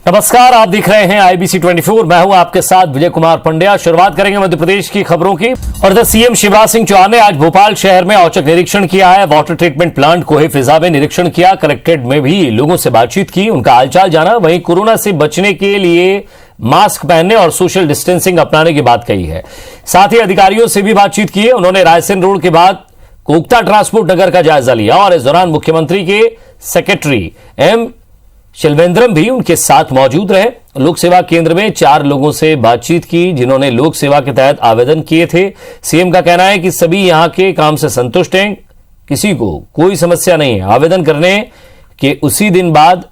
नमस्कार, आप देख रहे हैं IBC 24। मैं हूं आपके साथ विजय कुमार पंड्या। शुरुआत करेंगे मध्य प्रदेश की खबरों की। और सीएम शिवराज सिंह चौहान ने आज भोपाल शहर में औचक निरीक्षण किया है। वाटर ट्रीटमेंट प्लांट कोहे फिजा में निरीक्षण किया। कलेक्ट्रेट में भी लोगों से बातचीत की, उनका हालचाल जाना। वहीं कोरोना से बचने के लिए मास्क पहनने और सोशल डिस्टेंसिंग अपनाने की बात कही है। साथ ही अधिकारियों से भी बातचीत की है। उन्होंने रायसेन रोड के बाद कोकता ट्रांसपोर्ट नगर का जायजा लिया और इस दौरान मुख्यमंत्री के सेक्रेटरी M शिल्वेंद्रम भी उनके साथ मौजूद रहे। लोक सेवा केंद्र में 4 लोगों से बातचीत की जिन्होंने लोक सेवा के तहत आवेदन किए थे। सीएम का कहना है कि सभी यहां के काम से संतुष्ट हैं, किसी को कोई समस्या नहीं है। आवेदन करने के उसी दिन बाद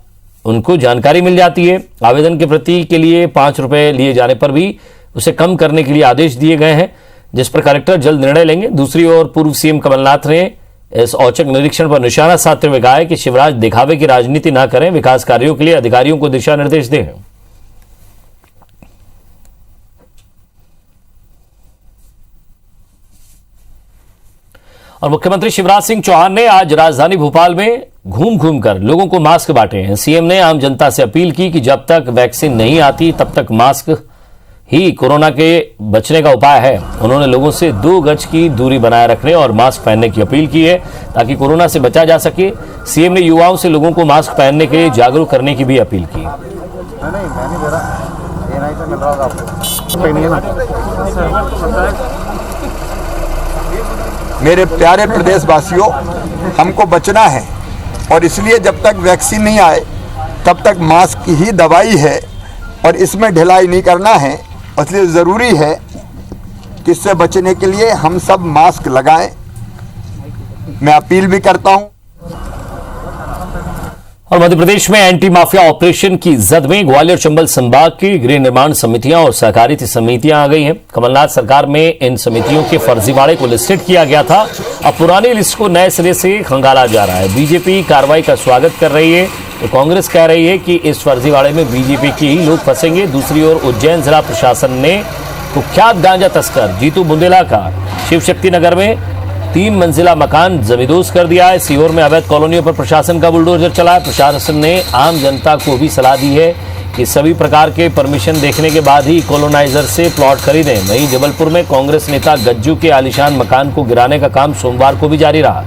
उनको जानकारी मिल जाती है। आवेदन के प्रति के लिए 5 रुपए लिए जाने पर भी उसे कम करने के लिए आदेश दिए गए हैं, जिस पर कलेक्टर जल्द निर्णय लेंगे। दूसरी ओर पूर्व सीएम कमलनाथ ने इस औचक निरीक्षण पर निशाना साधते हुए कहा है कि शिवराज दिखावे की राजनीति न करें, विकास कार्यों के लिए अधिकारियों को दिशा निर्देश दें। और मुख्यमंत्री शिवराज सिंह चौहान ने आज राजधानी भोपाल में घूम घूम कर लोगों को मास्क बांटे हैं। सीएम ने आम जनता से अपील की कि जब तक वैक्सीन नहीं आती तब तक मास्क ही कोरोना के बचने का उपाय है। उन्होंने लोगों से 2 गज की दूरी बनाए रखने और मास्क पहनने की अपील की है ताकि कोरोना से बचा जा सके। सीएम ने युवाओं से लोगों को मास्क पहनने के लिए जागरूक करने की भी अपील की। मेरे प्यारे प्रदेशवासियों, हमको बचना है और इसलिए जब तक वैक्सीन नहीं आए तब तक मास्क ही दवाई है और इसमें ढिलाई नहीं करना है। इसलिए ज़रूरी है कि इससे बचने के लिए हम सब मास्क लगाएं। मैं अपील भी करता हूं। और मध्य प्रदेश में एंटी माफिया ऑपरेशन की जद में ग्वालियर चंबल संभाग की गृह निर्माण समितियां और सहकारिता समितियां आ गई हैं। कमलनाथ सरकार में इन समितियों के फर्जीवाड़े को लिस्टेड किया गया था। अब पुरानी लिस्ट को नए सिरे से खंगाला जा रहा है। बीजेपी कार्रवाई का स्वागत कर रही है तो कांग्रेस कह रही है कि इस फर्जीवाड़े में बीजेपी के ही लोग फंसेंगे। दूसरी ओर उज्जैन जिला प्रशासन ने कुख्यात गांजा तस्कर जीतू बुंदेला का शिव शक्ति नगर में 3 मंजिला मकान जमींदोज कर दिया है। सीहोर में अवैध कॉलोनियों पर प्रशासन का बुलडोजर चला है। प्रशासन ने आम जनता को भी सलाह दी है कि सभी प्रकार के परमिशन देखने के बाद ही कॉलोनाइजर से प्लॉट खरीदें। वहीं जबलपुर में कांग्रेस नेता गज्जू के आलीशान मकान को गिराने का काम सोमवार को भी जारी रहा।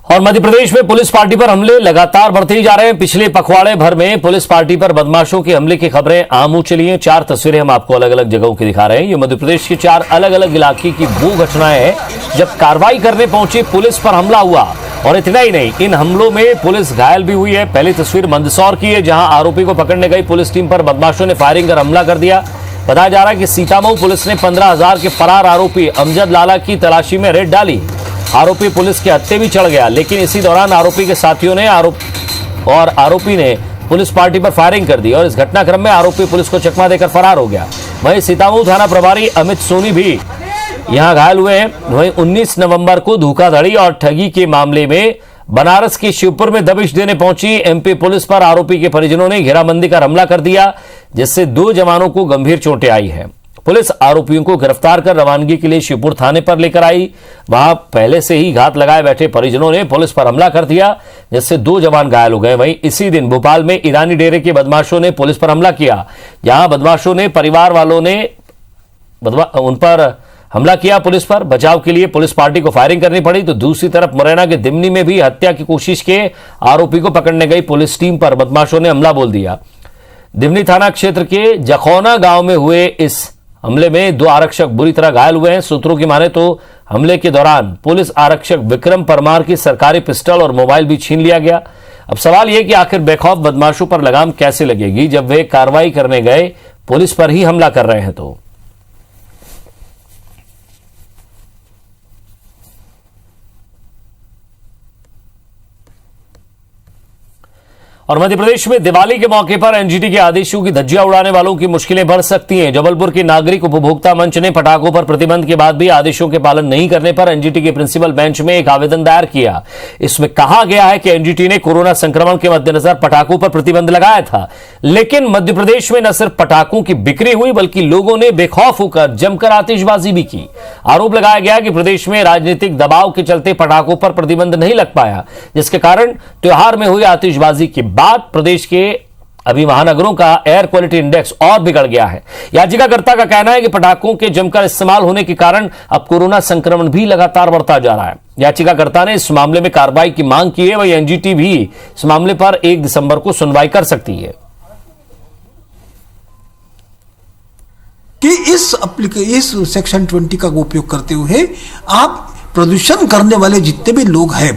और मध्य प्रदेश में पुलिस पार्टी पर हमले लगातार बढ़ते ही जा रहे हैं। पिछले पखवाड़े भर में पुलिस पार्टी पर बदमाशों के हमले की खबरें आम हो चली हैं। 4 तस्वीरें हम आपको अलग अलग जगहों की दिखा रहे हैं। ये मध्य प्रदेश के 4 अलग अलग इलाके की वो घटनाएं हैं जब कार्रवाई करने पहुंची पुलिस पर हमला हुआ। और इतना ही नहीं, इन हमलों में पुलिस घायल भी हुई है। पहली तस्वीर मंदसौर की है, जहां आरोपी को पकड़ने गई पुलिस टीम पर बदमाशों ने फायरिंग कर हमला कर दिया। बताया जा रहा है कि सीतामऊ पुलिस ने 15,000 के फरार आरोपी अमजद लाला की तलाशी में रेड डाली। आरोपी पुलिस के हत्थे भी चढ़ गया, लेकिन इसी दौरान आरोपी के साथियों ने आरोपी ने पुलिस पार्टी पर फायरिंग कर दी और इस घटनाक्रम में आरोपी पुलिस को चकमा देकर फरार हो गया। वहीं सीतामऊ थाना प्रभारी अमित सोनी भी यहां घायल हुए हैं। वहीं 19 नवंबर को धोखाधड़ी और ठगी के मामले में बनारस के शिवपुर में दबिश देने पहुंची MP पुलिस पर आरोपी के परिजनों ने घेराबंदी कर हमला कर दिया, जिससे 2 जवानों को गंभीर चोटें आई हैं। पुलिस आरोपियों को गिरफ्तार कर रवानगी के लिए शिवपुर थाने पर लेकर आई। वहां पहले से ही घात लगाए बैठे परिजनों ने पुलिस पर हमला कर दिया, जिससे 2 जवान घायल हो गए। वहीं इसी दिन भोपाल में ईरानी डेरे के बदमाशों ने पुलिस पर हमला किया। यहां बदमाशों ने परिवार वालों ने उन पर हमला किया। पुलिस पर बचाव के लिए पुलिस पार्टी को फायरिंग करनी पड़ी। तो दूसरी तरफ मुरैना के दिमनी में भी हत्या की कोशिश के आरोपी को पकड़ने गई पुलिस टीम पर बदमाशों ने हमला बोल दिया। दिमनी थाना क्षेत्र के जखौना गांव में हुए इस हमले में 2 आरक्षक बुरी तरह घायल हुए हैं। सूत्रों की माने तो हमले के दौरान पुलिस आरक्षक विक्रम परमार की सरकारी पिस्टल और मोबाइल भी छीन लिया गया। अब सवाल यह कि आखिर बेखौफ बदमाशों पर लगाम कैसे लगेगी जब वे कार्रवाई करने गए पुलिस पर ही हमला कर रहे हैं। तो और मध्य प्रदेश में दिवाली के मौके पर एनजीटी के आदेशों की धज्जियां उड़ाने वालों की मुश्किलें बढ़ सकती हैं। जबलपुर के नागरिक उपभोक्ता मंच ने पटाखों पर प्रतिबंध के बाद भी आदेशों के पालन नहीं करने पर एनजीटी के प्रिंसिपल बेंच में एक आवेदन दायर किया। इसमें कहा गया है कि एनजीटी ने कोरोना संक्रमण के मद्देनजर पटाखों पर प्रतिबंध लगाया था, लेकिन मध्य प्रदेश में न सिर्फ पटाखों की बिक्री हुई बल्कि लोगों ने बेखौफ होकर जमकर आतिशबाजी भी की। आरोप लगाया गया कि प्रदेश में राजनीतिक दबाव के चलते पटाखों पर प्रतिबंध नहीं लग पाया, जिसके कारण त्योहार में हुई आतिशबाजी के बाद प्रदेश के अभी महानगरों का एयर क्वालिटी इंडेक्स और बिगड़ गया है। याचिकाकर्ता का कहना है कि पटाखों के जमकर इस्तेमाल होने के कारण अब कोरोना संक्रमण भी लगातार बढ़ता जा रहा है। याचिकाकर्ता ने इस मामले में कार्रवाई की मांग की है। वही एनजीटी भी इस मामले पर 1 दिसंबर को सुनवाई कर सकती है। कि इस सेक्शन 20 का उपयोग करते हुए आप प्रदूषण करने वाले जितने भी लोग हैं,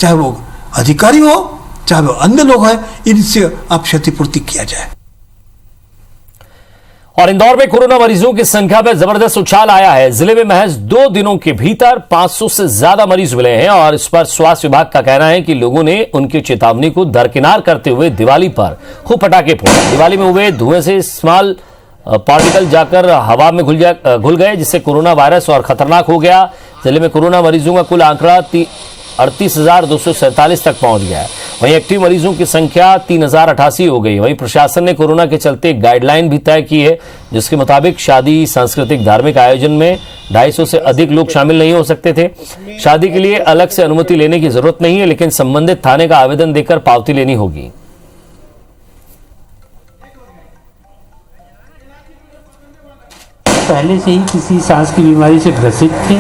चाहे वो अधिकारी हो चाहे वो अन्य लोग हैं, इनसे आप क्षतिपूर्ति किया जाए। और इंदौर में कोरोना मरीजों की संख्या में जबरदस्त उछाल आया है। जिले में महज 2 दिनों के भीतर 500 से ज्यादा मरीज मिले हैं और इस पर स्वास्थ्य विभाग का कहना है कि लोगों ने उनकी चेतावनी को दरकिनार करते हुए दिवाली पर खूब पटाखे फोड़े। दिवाली में हुए धुएं से स्मॉल पार्टिकल जाकर हवा में घुल गए, जिससे कोरोना वायरस और खतरनाक हो गया। जिले में कोरोना मरीजों का कुल आंकड़ा 38,247 तक पहुंच गया है। वहीं एक्टिव मरीजों की संख्या 3,088 हो गई। वहीं प्रशासन ने कोरोना के चलते गाइडलाइन भी तय की है, जिसके मुताबिक शादी, सांस्कृतिक, धार्मिक आयोजन में 250 से अधिक लोग शामिल नहीं हो सकते थे। शादी के लिए अलग से अनुमति लेने की जरूरत नहीं है, लेकिन संबंधित थाने का आवेदन देकर पावती लेनी होगी। पहले से ही किसी सांस की बीमारी से ग्रसित थे,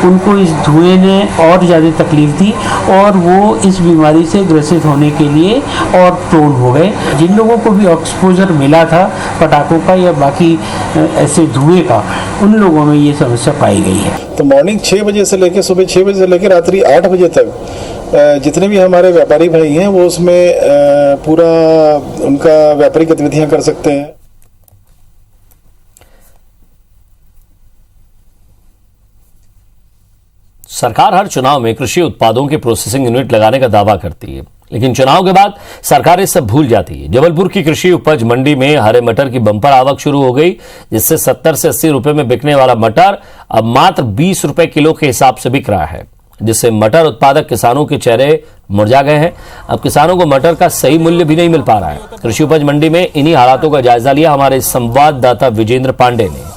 उनको इस धुएं ने और ज़्यादा तकलीफ दी और वो इस बीमारी से ग्रसित होने के लिए और प्रोन हो गए। जिन लोगों को भी एक्सपोजर मिला था पटाखों का या बाकी ऐसे धुएं का, उन लोगों में ये समस्या पाई गई है। तो मॉर्निंग 6 बजे से लेकर सुबह 6 बजे से लेकर रात्रि 8 बजे तक जितने भी हमारे व्यापारी भाई हैं वो उसमें पूरा उनका व्यापारिक गतिविधियां कर सकते हैं। सरकार हर चुनाव में कृषि उत्पादों के प्रोसेसिंग यूनिट लगाने का दावा करती है, लेकिन चुनाव के बाद सरकार ये सब भूल जाती है। जबलपुर की कृषि उपज मंडी में हरे मटर की बंपर आवक शुरू हो गई, जिससे 70 से 80 रुपए में बिकने वाला मटर अब मात्र 20 रुपए किलो के हिसाब से बिक रहा है, जिससे मटर उत्पादक किसानों के चेहरे मुरझा गए हैं। अब किसानों को मटर का सही मूल्य भी नहीं मिल पा रहा है। कृषि उपज मंडी में इन्हीं हालातों का जायजा लिया हमारे संवाददाता विजेंद्र पांडे ने।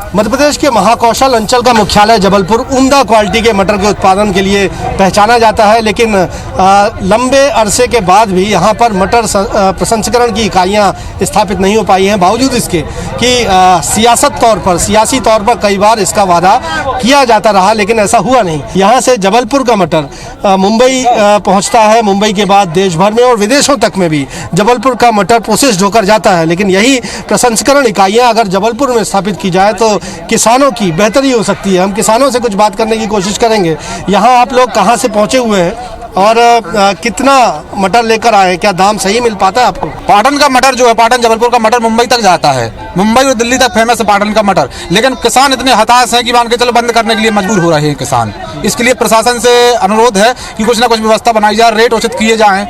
मध्य प्रदेश के महाकौशल अंचल का मुख्यालय जबलपुर उम्दा क्वालिटी के मटर के उत्पादन के लिए पहचाना जाता है, लेकिन लंबे अरसे के बाद भी यहाँ पर मटर प्रसंस्करण की इकाइयाँ स्थापित नहीं हो पाई हैं, बावजूद इसके कि सियासी तौर पर कई बार इसका वादा किया जाता रहा, लेकिन ऐसा हुआ नहीं। यहाँ से जबलपुर का मटर मुंबई पहुँचता है, मुंबई के बाद देश भर में और विदेशों तक में भी जबलपुर का मटर प्रोसेस्ड होकर जाता है। लेकिन यही प्रसंस्करण इकाइयाँ अगर जबलपुर में स्थापित की जाए तो किसानों की बेहतरी हो सकती है। हम किसानों से कुछ बात करने की कोशिश करेंगे। यहाँ आप लोग कहाँ से पहुँचे हुए हैं और कितना मटर लेकर आए, क्या दाम सही मिल पाता है आपको? पाटन का मटर जो है, पाटन जबलपुर का मटर मुंबई तक जाता है, मुंबई और दिल्ली तक फेमस है पाटन का मटर। लेकिन किसान इतने हताश हैं कि मान के चलो बंद करने के लिए मजबूर हो रहे हैं किसान। इसके लिए प्रशासन से अनुरोध है कि कुछ ना कुछ व्यवस्था बनाई जाए, रेट उचित किए जाएं,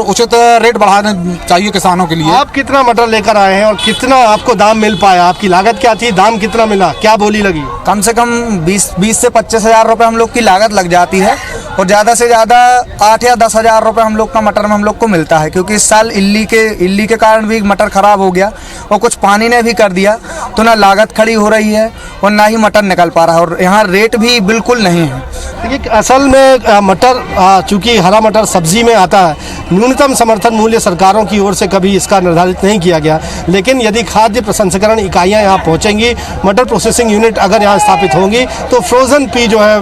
उचित रेट बढ़ाने चाहिए किसानों के लिए। आप कितना मटर लेकर आए हैं और कितना आपको दाम मिल पाया? आपकी लागत क्या थी, दाम कितना मिला, क्या बोली लगी? कम से कम 20 से 25 हज़ार रुपये हम लोग की लागत लग जाती है और ज़्यादा से ज़्यादा 8 या 10 हज़ार रुपये हम लोग का मटर में हम लोग को मिलता है, क्योंकि इस साल इल्ली के कारण भी मटर खराब हो गया और कुछ पानी ने भी कर दिया, तो ना लागत खड़ी हो रही है और ना ही मटर निकल पा रहा है और यहाँ रेट भी बिल्कुल नहीं है। देखिए, असल में मटर चूँकि हरा मटर सब्जी में आता है, न्यूनतम समर्थन मूल्य सरकारों की ओर से कभी इसका निर्धारित नहीं किया गया, लेकिन यदि खाद्य प्रसंस्करण इकाइयाँ यहाँ पहुँचेंगी, मटर प्रोसेसिंग यूनिट अगर यहाँ स्थापित होंगी तो फ्रोज़न पी जो है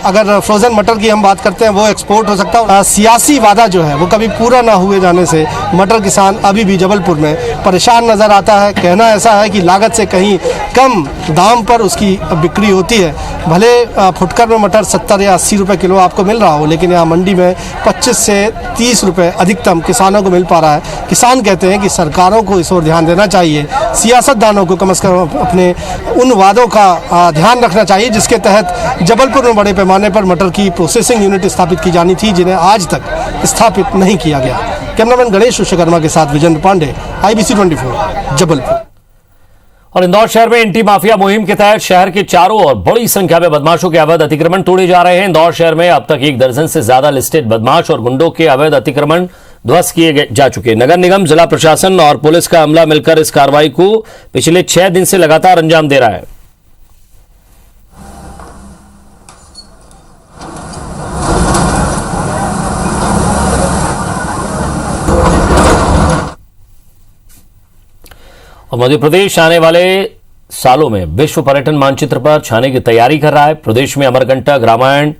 अगर फ्रोज़न मटर की हम बात करते हैं वो एक्सपोर्ट हो सकता है। सियासी वादा जो है वो कभी पूरा ना हुए जाने से मटर किसान अभी भी जबलपुर में परेशान नज़र आता है। कहना ऐसा है कि लागत से कहीं कम दाम पर उसकी बिक्री होती है। भले फुटकर में मटर 70 या 80 रुपये किलो आपको मिल रहा हो, लेकिन यहाँ मंडी में 25 से 30 रुपये अधिकतम किसानों को मिल पा रहा है। किसान कहते हैं कि सरकारों को इस ओर ध्यान देना चाहिए, सियासतदानों को कम से कम अपने उन वादों का ध्यान रखना चाहिए जिसके तहत जबलपुर में बड़े पैमाने पर मटर की प्रोसेसिंग यूनिट स्थापित की जानी थी, जिन्हें आज तक स्थापित नहीं किया गया। कैमरामैन गणेश विश्वकर्मा के साथ विजेंद्र पांडे, IBC 24 जबलपुर। और इंदौर शहर में एंटी माफिया मुहिम के तहत शहर के चारों ओर बड़ी संख्या में बदमाशों के अवैध अतिक्रमण तोड़े जा रहे हैं। इंदौर शहर में अब तक 1 दर्जन से ज्यादा लिस्टेड बदमाश और गुंडों के अवैध अतिक्रमण ध्वस्त किए जा चुके हैं। नगर निगम, जिला प्रशासन और पुलिस का अमला मिलकर इस कार्रवाई को पिछले 6 दिन से लगातार अंजाम दे रहा है। और मध्य प्रदेश आने वाले सालों में विश्व पर्यटन मानचित्र पर छाने की तैयारी कर रहा है। प्रदेश में Amarkantak, Ramayana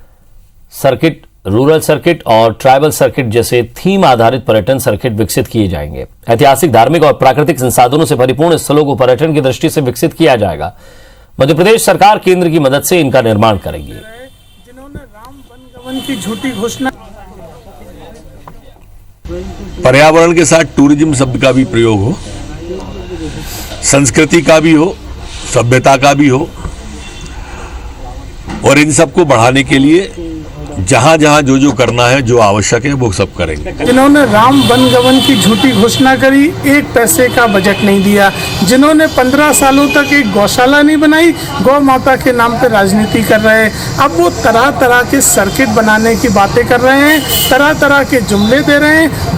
circuit, rural circuit और ट्राइबल सर्किट जैसे थीम आधारित पर्यटन सर्किट विकसित किए जाएंगे। ऐतिहासिक, धार्मिक और प्राकृतिक संसाधनों से परिपूर्ण स्थलों को पर्यटन की दृष्टि से विकसित किया जाएगा। मध्य प्रदेश सरकार केंद्र की मदद से इनका निर्माण करेगी। जिन्होंने राम वनगमन की झूठी घोषणा, पर्यावरण के साथ टूरिज्म शब्द का भी प्रयोग हो, संस्कृति का भी हो, सभ्यता का भी हो, और इन सबको बढ़ाने के लिए जहां जहां जो जो करना है, जो आवश्यक है, वो सब करेंगे। जिन्होंने राम वनगमन की झूठी घोषणा करी, 1 पैसे का बजट नहीं दिया, जिन्होंने 15 सालों तक एक गौशाला नहीं बनाई, गौ माता के नाम पे राजनीति कर रहे हैं, अब वो तरह तरह के सर्किट बनाने की बातें कर रहे हैं, तरह तरह के जुमले दे रहे हैं।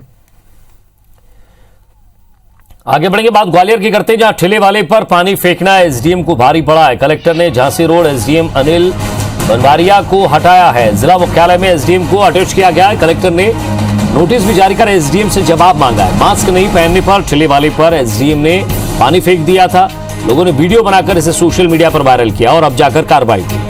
आगे बढ़ेंगे, बात ग्वालियर की करते हैं, जहां ठेले वाले पर पानी फेंकना एसडीएम को भारी पड़ा है। कलेक्टर ने झांसी रोड एसडीएम अनिल बनवारिया को हटाया है। जिला मुख्यालय में एसडीएम को अटैच किया गया है। कलेक्टर ने नोटिस भी जारी कर एसडीएम से जवाब मांगा है। मास्क नहीं पहनने पर ठेले वाले पर एसडीएम ने पानी फेंक दिया था। लोगों ने वीडियो बनाकर इसे सोशल मीडिया पर वायरल किया और अब जाकर कार्रवाई की।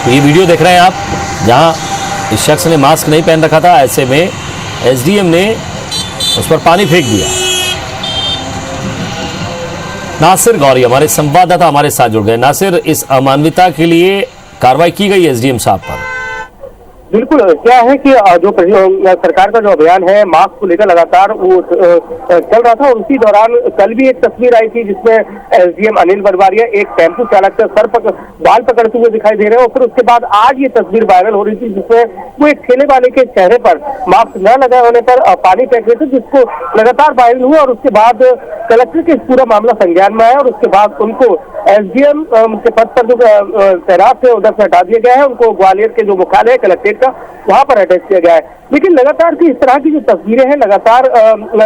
तो ये वीडियो देख रहे हैं आप, जहां इस शख्स ने मास्क नहीं पहन रखा था, ऐसे में एसडीएम ने उस पर पानी फेंक दिया। नासिर गौरी हमारे संवाददाता हमारे साथ जुड़ गए। नासिर, इस अमानवियता के लिए कार्रवाई की गई एसडीएम साहब पर? बिल्कुल, क्या है कि जो सरकार का जो अभियान है मास्क को लेकर लगातार वो चल रहा था, और उसी दौरान कल भी एक तस्वीर आई थी जिसमें एसडीएम अनिल बनवारिया एक टेम्पो चालक से बाल पकड़ते हुए दिखाई दे रहे हैं, और फिर उसके बाद आज ये तस्वीर वायरल हो रही थी जिसमें वो एक ठेले वाले के चेहरे पर मास्क न लगाए होने पर पानी फेंक रहे थे, जिसको लगातार वायरल हुआ। और उसके बाद कलेक्टर के पूरा मामला संज्ञान में आया और उसके बाद उनको एसडीएम के पद पर जो तैनात थे उधर से हटा दिया गया है। उनको ग्वालियर के जो मुख्यालय कलेक्ट्रेट का वहां पर अटैच किया गया है। लेकिन लगातार की इस तरह की जो तस्वीरें हैं लगातार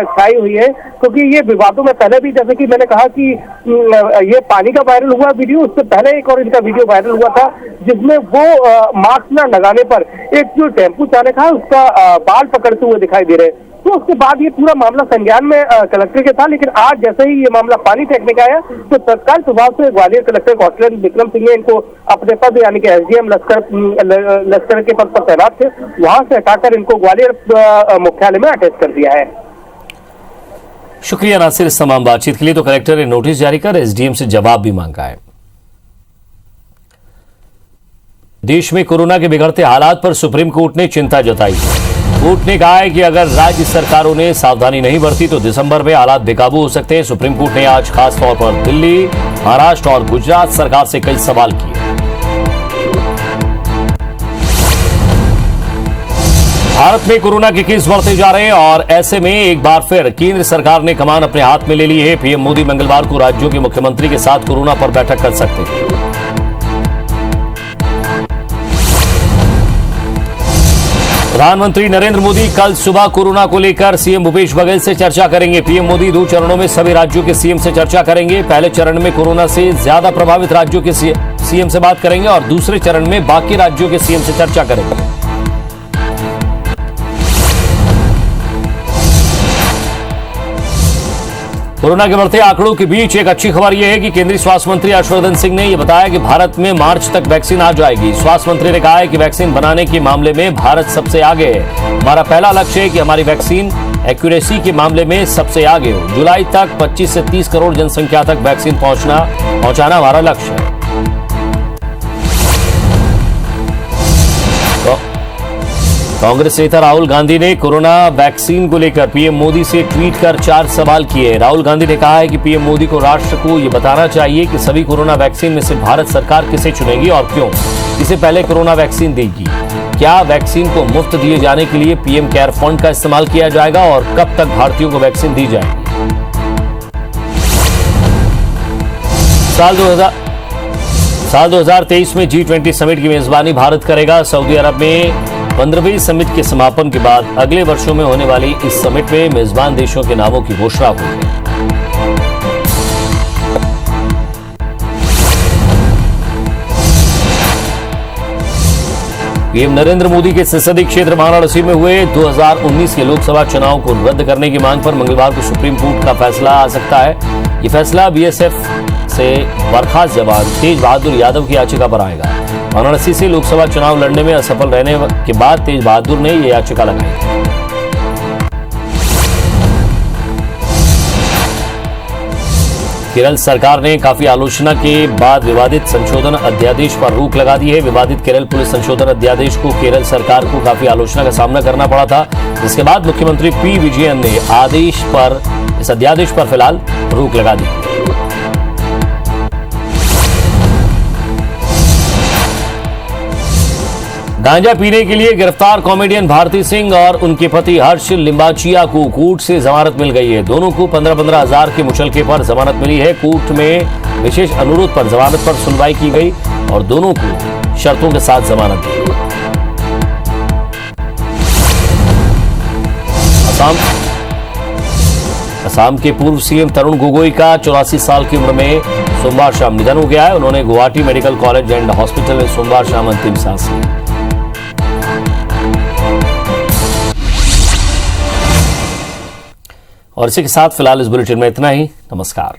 छाई हुई है, क्योंकि ये विवादों में पहले भी, जैसे कि मैंने कहा कि ये पानी का वायरल हुआ वीडियो, उससे पहले एक और इनका वीडियो वायरल हुआ था जिसमें वो मास्क न लगाने पर एक जो टेम्पो चालक है उसका बाल पकड़ते हुए दिखाई दे रहे। तो उसके बाद ये पूरा मामला संज्ञान में कलेक्टर के था, लेकिन आज जैसे ही ये मामला पानी फेंकने का आया तो तत्काल प्रभाव से ग्वालियर कलेक्टर कौशल विक्रम सिंह ने इनको अपने पद यानी कि एसडीएम लश्कर के पद पर तैनात थे वहां से हटाकर इनको ग्वालियर मुख्यालय में अटैच कर दिया है। शुक्रिया नासिर इस तमाम बातचीत के लिए। तो कलेक्टर ने नोटिस जारी कर एसडीएम से जवाब भी मांगा है। देश में कोरोना के बिगड़ते हालात पर सुप्रीम कोर्ट ने चिंता जताई। कोर्ट ने कहा है कि अगर राज्य सरकारों ने सावधानी नहीं बरती तो दिसंबर में हालात बेकाबू हो सकते हैं। सुप्रीम कोर्ट ने आज खास तौर पर दिल्ली, महाराष्ट्र और गुजरात सरकार से कई सवाल किए। भारत में कोरोना के केस बढ़ते जा रहे हैं और ऐसे में एक बार फिर केंद्र सरकार ने कमान अपने हाथ में ले ली है। पीएम मोदी मंगलवार को राज्यों के मुख्यमंत्री के साथ कोरोना पर बैठक कर सकते हैं। प्रधानमंत्री नरेंद्र मोदी कल सुबह कोरोना को लेकर सीएम भूपेश बघेल से चर्चा करेंगे। पीएम मोदी 2 चरणों में सभी राज्यों के सीएम से चर्चा करेंगे। पहले चरण में कोरोना से ज्यादा प्रभावित राज्यों के सीएम से बात करेंगे और दूसरे चरण में बाकी राज्यों के सीएम से चर्चा करेंगे। कोरोना के बढ़ते आंकड़ों के बीच एक अच्छी खबर यह है कि केंद्रीय स्वास्थ्य मंत्री हर्षवर्धन सिंह ने यह बताया कि भारत में मार्च तक वैक्सीन आ जाएगी। स्वास्थ्य मंत्री ने कहा है कि वैक्सीन बनाने के मामले में भारत सबसे आगे है। हमारा पहला लक्ष्य है कि हमारी वैक्सीन एक्यूरेसी के मामले में सबसे आगे हो। जुलाई तक 25 से 30 करोड़ जनसंख्या तक वैक्सीन पहुंचाना हमारा लक्ष्य है। कांग्रेस नेता राहुल गांधी ने कोरोना वैक्सीन को लेकर पीएम मोदी से ट्वीट कर 4 सवाल किए। राहुल गांधी ने कहा है कि पीएम मोदी को राष्ट्र को यह बताना चाहिए कि सभी कोरोना वैक्सीन में से भारत सरकार किसे चुनेगी और क्यों, किसे पहले कोरोना वैक्सीन देगी, क्या वैक्सीन को मुफ्त दिए जाने के लिए पीएम केयर फंड का इस्तेमाल किया जाएगा और कब तक भारतीयों को वैक्सीन दी जाएगी। साल 2023 में G20 समिट की मेजबानी भारत करेगा। सऊदी अरब में 15वीं समिट के समापन के बाद अगले वर्षों में होने वाली इस समिट में मेजबान देशों के नामों की घोषणा हुई है। पीएम नरेंद्र मोदी के संसदीय क्षेत्र वाराणसी में हुए 2019 के लोकसभा चुनाव को रद्द करने की मांग पर मंगलवार को सुप्रीम कोर्ट का फैसला आ सकता है। ये फैसला बीएसएफ से बर्खास्त जवान तेज बहादुर यादव की याचिका पर आएगा। वाराणसी से लोकसभा चुनाव लड़ने में असफल रहने के बाद तेज बहादुर ने यह याचिका लगाई। केरल सरकार ने काफी आलोचना के बाद विवादित संशोधन अध्यादेश पर रोक लगा दी है। विवादित केरल पुलिस संशोधन अध्यादेश को केरल सरकार को काफी आलोचना का सामना करना पड़ा था, जिसके बाद मुख्यमंत्री पी विजयन ने इस अध्यादेश पर फिलहाल रोक लगा दी। गांजा पीने के लिए गिरफ्तार कॉमेडियन भारती सिंह और उनके पति हर्ष लिंबाचिया को कोर्ट से जमानत मिल गई है। दोनों को 15-15 हजार के मुचलके पर जमानत मिली है। कोर्ट में विशेष अनुरोध पर जमानत पर सुनवाई की गई और दोनों को शर्तों के साथ जमानत दी गई। असम के पूर्व सीएम तरुण गोगोई का 84 साल की उम्र में सोमवार शाम निधन हो गया है। उन्होंने Guwahati medical college and hospital में सोमवार शाम अंतिम सांस ली। और इसी के साथ फिलहाल इस बुलेटिन में इतना ही। नमस्कार।